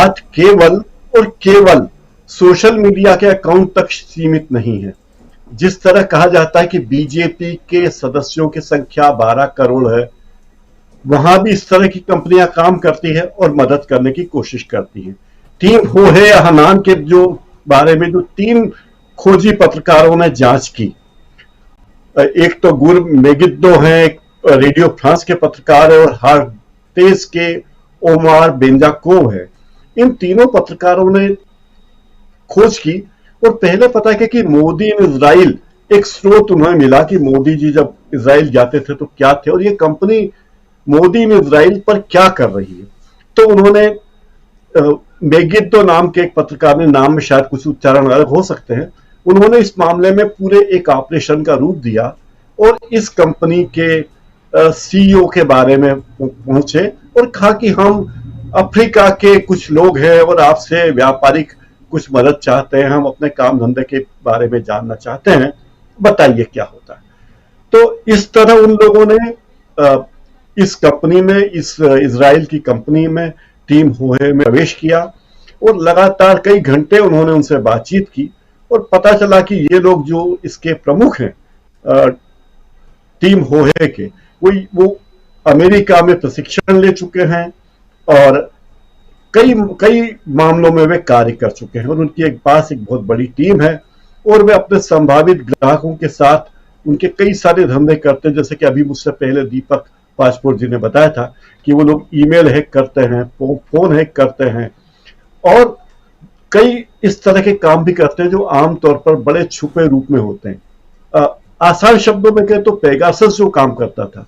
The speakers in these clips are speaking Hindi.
बात केवल और केवल सोशल मीडिया के अकाउंट तक सीमित नहीं है। जिस तरह कहा जाता है कि बीजेपी के सदस्यों की संख्या 12 करोड़ है, वहां भी इस तरह की कंपनियां काम करती है और मदद करने की कोशिश करती हैं। टीम होहे या हनान के जो बारे में जो 3 खोजी पत्रकारों ने जांच की, एक तो गुर मेगिद्दो हैं, एक रेडियो फ्रांस के पत्रकार है, और हार्तेज के ओमार बेंजाकोव है। इन तीनों पत्रकारों ने खोज की और पहले पता किया कि मोदी इन इजराइल, एक स्रोत उन्हें मिला कि मोदी जी जब इजराइल जाते थे तो क्या थे, और ये कंपनी मोदी इन इजराइल पर क्या कर रही है। तो उन्होंने मेगिद्दो नाम के एक पत्रकार ने, नाम में शायद कुछ उच्चारण अलग हो सकते हैं, उन्होंने इस मामले में पूरे एक ऑपरेशन का रूप दिया और इस कंपनी के सीईओ के बारे में पहुंचे और कहा कि हम अफ्रीका के कुछ लोग हैं और आपसे व्यापारिक कुछ मदद चाहते हैं, हम अपने काम धंधे के बारे में जानना चाहते हैं, बताइए क्या होता है। तो इस तरह उन लोगों ने इस कंपनी में, इस इजराइल की कंपनी में, टीम होहे में प्रवेश किया और लगातार कई घंटे उन्होंने उनसे बातचीत की और पता चला कि ये लोग जो इसके प्रमुख हैं टीम होहे के, वो अमेरिका में प्रशिक्षण ले चुके हैं और कई कई मामलों में वे कार्य कर चुके हैं और उनके पास एक बहुत बड़ी टीम है और वे अपने संभावित ग्राहकों के साथ उनके कई सारे धंधे करते हैं। जैसे कि अभी मुझसे पहले दीपक पासपोर्ट जी ने बताया था कि वो लोग ईमेल हैक करते हैं, फोन हैक करते हैं और कई इस तरह के काम भी करते हैं जो आमतौर पर बड़े छुपे रूप में होते हैं। आसान शब्दों में कहें तो पेगासस जो काम करता था,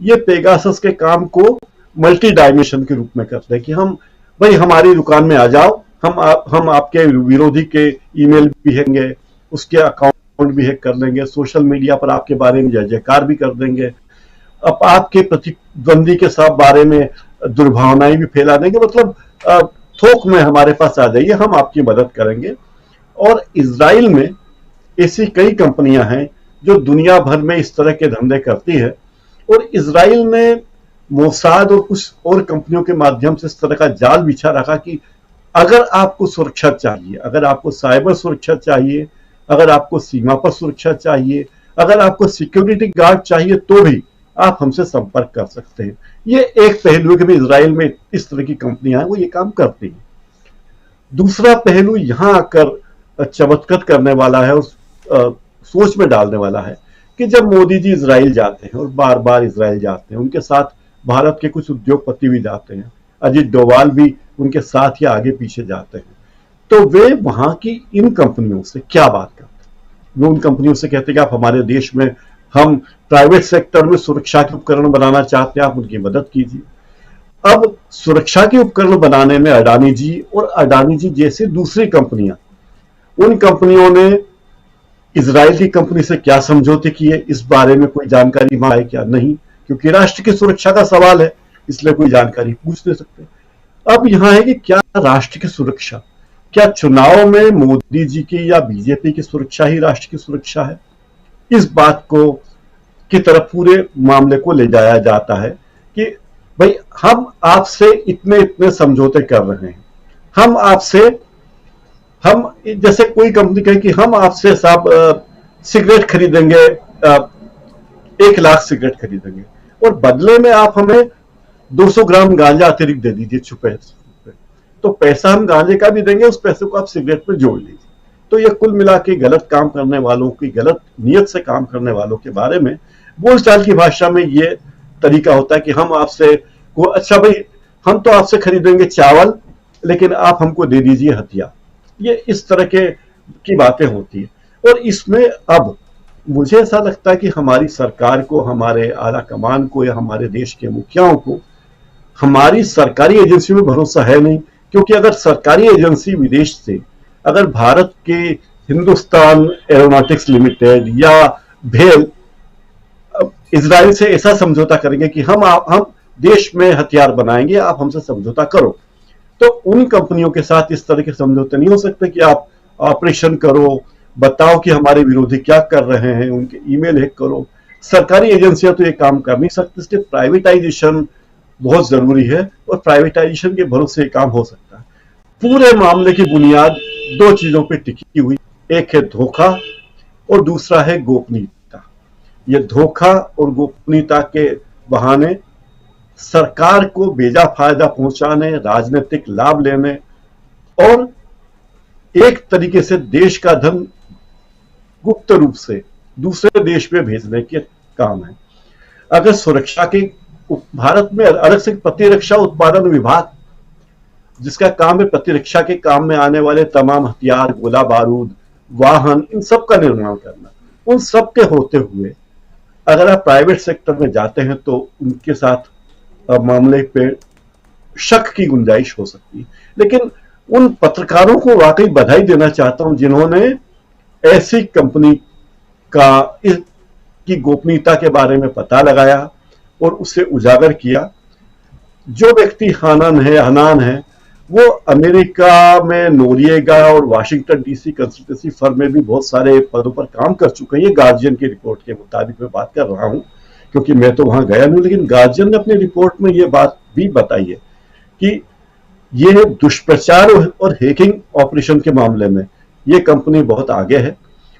ये पेगासस के काम को मल्टी डायमेंशन के रूप में करते हैं कि हम भाई हमारी दुकान में आ जाओ, हम आपके विरोधी के ईमेल भी हैंगे, उसके अकाउंट भी हैक कर लेंगे, सोशल मीडिया पर आपके बारे में जय जयकार भी कर देंगे, अब आपके प्रतिद्वंदी के सब बारे में दुर्भावनाएं भी फैला देंगे। मतलब थोक में हमारे पास आ जाइए, हम आपकी मदद करेंगे। और इजराइल में ऐसी कई कंपनियां हैं जो दुनिया भर में इस तरह के धंधे करती है और इजराइल ने मोसाद और कुछ और कंपनियों के माध्यम से इस तरह का जाल बिछा रखा कि अगर आपको सुरक्षा चाहिए, अगर आपको साइबर सुरक्षा चाहिए, अगर आपको सीमा पर सुरक्षा चाहिए, अगर आपको सिक्योरिटी गार्ड चाहिए, तो भी आप हमसे संपर्क कर सकते हैं। ये एक पहलू है कि इजराइल में इस तरह की कंपनियां हैं, वो ये काम करती हैं। दूसरा पहलू यहां आकर चमत्कृत करने वाला है और सोच में डालने वाला है कि जब मोदी जी इजराइल जाते हैं और बार बार इजराइल जाते हैं, उनके साथ भारत के कुछ उद्योगपति भी जाते हैं, अजीत डोवाल भी उनके साथ या आगे पीछे जाते हैं, तो वे वहां की इन कंपनियों से क्या बात करते हैं। वो उन कंपनियों से कहते हैं कि आप हमारे देश में, हम प्राइवेट सेक्टर में सुरक्षा के उपकरण बनाना चाहते हैं, आप उनकी मदद कीजिए। अब सुरक्षा के उपकरण बनाने में अडानी जी और अडानी जी जैसी दूसरी कंपनियां, उन कंपनियों ने इजराइल की कंपनी से क्या समझौते किए, इस बारे में कोई जानकारी मांगे क्या? नहीं, क्योंकि राष्ट्र की सुरक्षा का सवाल है, इसलिए कोई जानकारी पूछ नहीं सकते। अब यहां है कि क्या राष्ट्र की सुरक्षा, क्या चुनाव में मोदी जी की या बीजेपी की सुरक्षा ही राष्ट्र की सुरक्षा है? इस बात को की तरफ पूरे मामले को ले जाया जाता है कि भाई हम आपसे इतने इतने समझौते कर रहे हैं, हम आपसे, हम जैसे कोई कंपनी कहे कि हम आपसे साहब सिगरेट खरीदेंगे, 1 लाख सिगरेट खरीदेंगे और बदले में आप हमें 200 ग्राम गांजा अतिरिक्त दे दीजिए छुपे, तो पैसा हम गांजे का भी देंगे, उस पैसे को आप सिगरेट में जोड़ लीजिए। तो ये कुल मिला के गलत काम करने वालों की, गलत नियत से काम करने वालों के बारे में बोलचाल की भाषा में ये तरीका होता है कि हम आपसे को, अच्छा भाई हम तो आपसे खरीदेंगे चावल, लेकिन आप हमको दे दीजिए हथियार। ये इस तरह की बातें होती है। और इसमें अब मुझे ऐसा लगता है कि हमारी सरकार को, हमारे आला कमान को या हमारे देश के मुखियाओं को हमारी सरकारी एजेंसियों में भरोसा है नहीं, क्योंकि अगर सरकारी एजेंसी विदेश से, अगर भारत के हिंदुस्तान एरोनॉटिक्स लिमिटेड या भेल इजराइल से ऐसा समझौता करेंगे कि हम देश में हथियार बनाएंगे, आप हमसे समझौता करो, तो उन कंपनियों के साथ इस तरह के समझौते नहीं हो सकते कि आप ऑपरेशन करो, बताओ कि हमारे विरोधी क्या कर रहे हैं, उनके ईमेल हैक करो। सरकारी एजेंसियां तो ये काम कर नहीं सकती, इसलिए प्राइवेटाइजेशन बहुत जरूरी है और प्राइवेटाइजेशन के भरोसे काम हो सकता है। पूरे मामले की बुनियाद दो चीजों पर टिकी हुई, एक है धोखा और दूसरा है गोपनीयता। ये धोखा और गोपनीयता के बहाने सरकार को बेजा फायदा पहुंचाने, राजनीतिक लाभ लेने और एक तरीके से देश का धन गुप्त रूप से दूसरे देश में भेजने के काम है। अगर सुरक्षा के भारत में अलग से प्रतिरक्षा उत्पादन विभाग, जिसका काम है प्रतिरक्षा के काम में आने वाले तमाम हथियार, गोला बारूद, वाहन, इन सब का निर्माण करना, उन सब के होते हुए अगर आप प्राइवेट सेक्टर में जाते हैं तो उनके साथ मामले पे शक की गुंजाइश हो सकती है। लेकिन उन पत्रकारों को वाकई बधाई देना चाहता हूं जिन्होंने ऐसी कंपनी की गोपनीयता के बारे में पता लगाया और उसे उजागर किया। जो व्यक्ति हनान है वो अमेरिका में नोरिएगा और वाशिंगटन डीसी कंसल्टेंसी फर्म में भी बहुत सारे पदों पर काम कर चुके हैं। ये गार्जियन की रिपोर्ट के मुताबिक मैं बात कर रहा हूं, क्योंकि मैं तो वहां गया नहीं, लेकिन गार्जियन ने अपनी रिपोर्ट में ये बात भी बताई है कि ये दुष्प्रचार और हैकिंग ऑपरेशन के मामले में ये कंपनी बहुत आगे है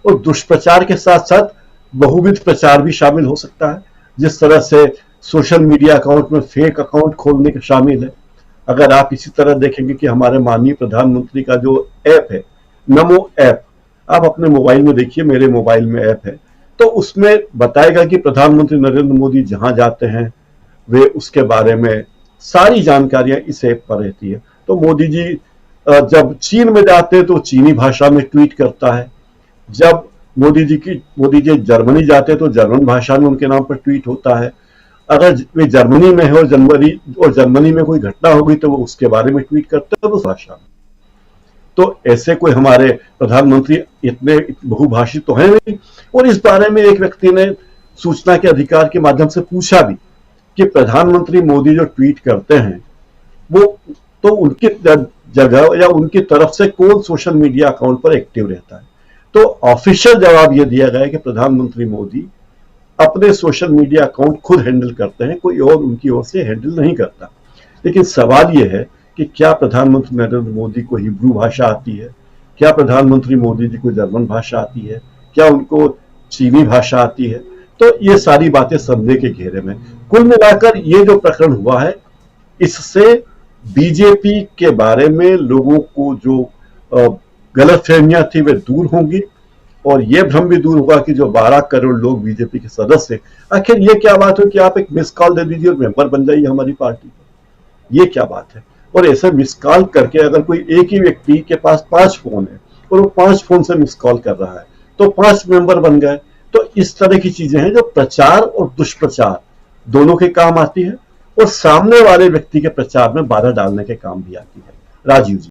और दुष्प्रचार के साथ साथ बहुविध प्रचार भी शामिल हो सकता है। जिस तरह से सोशल मीडिया अकाउंट में फेक अकाउंट खोलने का शामिल है। अगर आप इसी तरह देखेंगे कि हमारे माननीय प्रधानमंत्री का जो ऐप है, नमो ऐप, आप अपने मोबाइल में देखिए, मेरे मोबाइल में ऐप है, तो उसमें बताएगा कि प्रधानमंत्री नरेंद्र मोदी जहां जाते हैं वे उसके बारे में सारी जानकारियां इस ऐप पर रहती है। तो मोदी जी जब चीन में जाते हैं तो चीनी भाषा में ट्वीट करता है, जब मोदी जी जर्मनी जाते हैं तो जर्मन भाषा में उनके नाम पर ट्वीट होता है। अगर वे जर्मनी में है और जर्मनी में कोई घटना होगी तो वो उसके बारे में ट्वीट करते हैं उस भाषा में। तो ऐसे कोई हमारे प्रधानमंत्री इतने बहुभाषी तो है नहीं। और इस बारे में एक व्यक्ति ने सूचना के अधिकार के माध्यम से पूछा भी कि प्रधानमंत्री मोदी जो ट्वीट करते हैं वो तो उनकी जगह या उनकी तरफ से कौन सोशल मीडिया अकाउंट पर एक्टिव रहता है। तो ऑफिशियल जवाब यह दिया गया है कि प्रधानमंत्री मोदी अपने सोशल मीडिया अकाउंट खुद हैंडल करते हैं, कोई और उनकी ओर से हैंडल नहीं करता। लेकिन सवाल यह है कि क्या प्रधानमंत्री नरेंद्र मोदी को हिब्रू भाषा आती है, क्या प्रधानमंत्री मोदी जी को जर्मन भाषा आती है, क्या उनको चीनी भाषा आती है। तो ये सारी बातें समझने के घेरे में कुल मिलाकर ये जो प्रकरण हुआ है, इससे बीजेपी के बारे में लोगों को जो गलतफहमियां थी वे दूर होंगी और यह भ्रम भी दूर होगा कि जो 12 करोड़ लोग बीजेपी के सदस्य हैं, आखिर ये क्या बात है कि आप एक मिस कॉल दे दीजिए और मेंबर बन जाइए हमारी पार्टी का। ये क्या बात है। और ऐसे मिस कॉल करके अगर कोई एक ही व्यक्ति के पास 5 फोन है और वो 5 फोन से मिस कॉल कर रहा है तो 5 मेंबर बन गए। तो इस तरह की चीजें हैं जो प्रचार और दुष्प्रचार दोनों के काम आती है और सामने वाले व्यक्ति के प्रचार में बाधा डालने के काम भी आती है। राजीव जी।